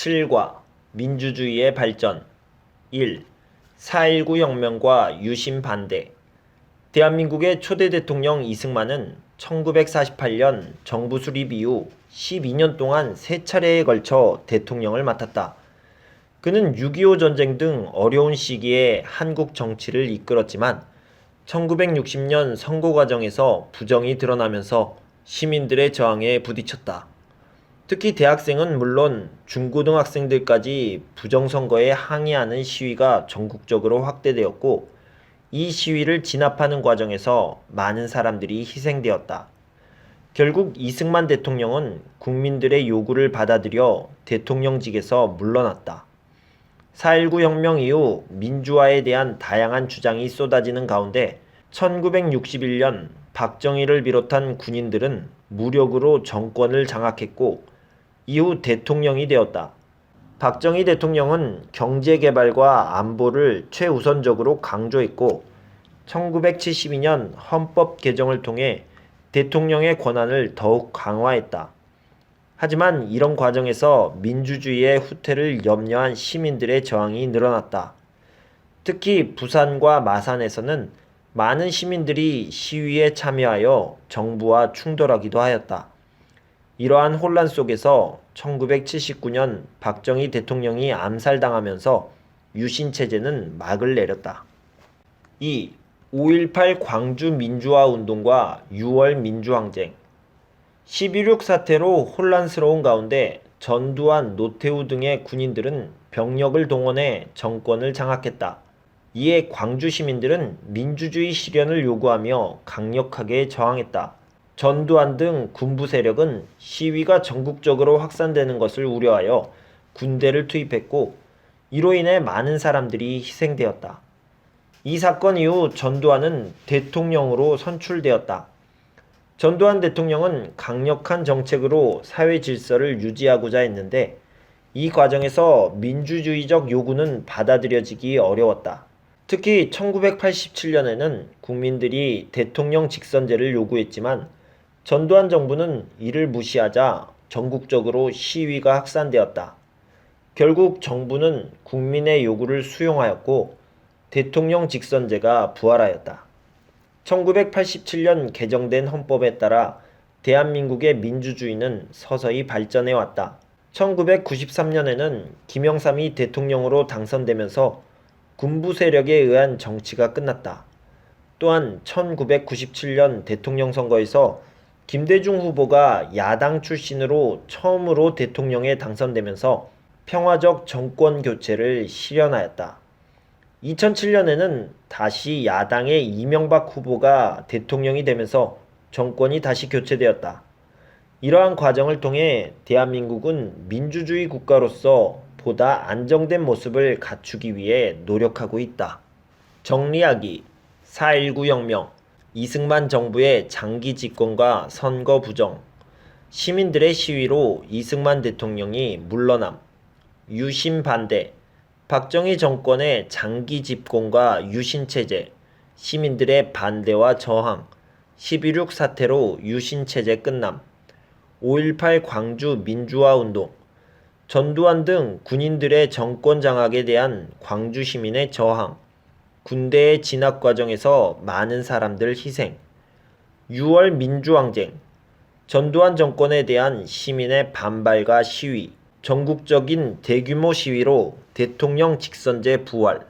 7과 민주주의의 발전 1. 4.19 혁명과 유신 반대. 대한민국의 초대 대통령 이승만은 1948년 정부 수립 이후 12년 동안 3차례에 걸쳐 대통령을 맡았다. 그는 6.25 전쟁 등 어려운 시기에 한국 정치를 이끌었지만 1960년 선거 과정에서 부정이 드러나면서 시민들의 저항에 부딪혔다. 특히 대학생은 물론 중고등학생들까지 부정선거에 항의하는 시위가 전국적으로 확대되었고, 이 시위를 진압하는 과정에서 많은 사람들이 희생되었다. 결국 이승만 대통령은 국민들의 요구를 받아들여 대통령직에서 물러났다. 4.19 혁명 이후 민주화에 대한 다양한 주장이 쏟아지는 가운데 1961년 박정희를 비롯한 군인들은 무력으로 정권을 장악했고 이후 대통령이 되었다. 박정희 대통령은 경제개발과 안보를 최우선적으로 강조했고 1972년 헌법 개정을 통해 대통령의 권한을 더욱 강화했다. 하지만 이런 과정에서 민주주의의 후퇴를 염려한 시민들의 저항이 늘어났다. 특히 부산과 마산에서는 많은 시민들이 시위에 참여하여 정부와 충돌하기도 하였다. 이러한 혼란 속에서 1979년 박정희 대통령이 암살당하면서 유신체제는 막을 내렸다. 2. 5.18 광주 민주화 운동과 6월 민주항쟁. 12.6 사태로 혼란스러운 가운데 전두환, 노태우 등의 군인들은 병력을 동원해 정권을 장악했다. 이에 광주 시민들은 민주주의 실현을 요구하며 강력하게 저항했다. 전두환 등 군부 세력은 시위가 전국적으로 확산되는 것을 우려하여 군대를 투입했고, 이로 인해 많은 사람들이 희생되었다. 이 사건 이후 전두환은 대통령으로 선출되었다. 전두환 대통령은 강력한 정책으로 사회 질서를 유지하고자 했는데 이 과정에서 민주주의적 요구는 받아들여지기 어려웠다. 특히 1987년에는 국민들이 대통령 직선제를 요구했지만 전두환 정부는 이를 무시하자 전국적으로 시위가 확산되었다. 결국 정부는 국민의 요구를 수용하였고 대통령 직선제가 부활하였다. 1987년 개정된 헌법에 따라 대한민국의 민주주의는 서서히 발전해 왔다. 1993년에는 김영삼이 대통령으로 당선되면서 군부 세력에 의한 정치가 끝났다. 또한 1997년 대통령 선거에서 김대중 후보가 야당 출신으로 처음으로 대통령에 당선되면서 평화적 정권 교체를 실현하였다. 2007년에는 다시 야당의 이명박 후보가 대통령이 되면서 정권이 다시 교체되었다. 이러한 과정을 통해 대한민국은 민주주의 국가로서 보다 안정된 모습을 갖추기 위해 노력하고 있다. 정리하기. 4.19 혁명, 이승만 정부의 장기 집권과 선거 부정, 시민들의 시위로 이승만 대통령이 물러남, 유신 반대, 박정희 정권의 장기 집권과 유신체제, 시민들의 반대와 저항, 12.6 사태로 유신체제 끝남, 5.18 광주 민주화 운동, 전두환 등 군인들의 정권 장악에 대한 광주 시민의 저항, 군대의 진압 과정에서 많은 사람들 희생, 6월 민주항쟁, 전두환 정권에 대한 시민의 반발과 시위, 전국적인 대규모 시위로 대통령 직선제 부활.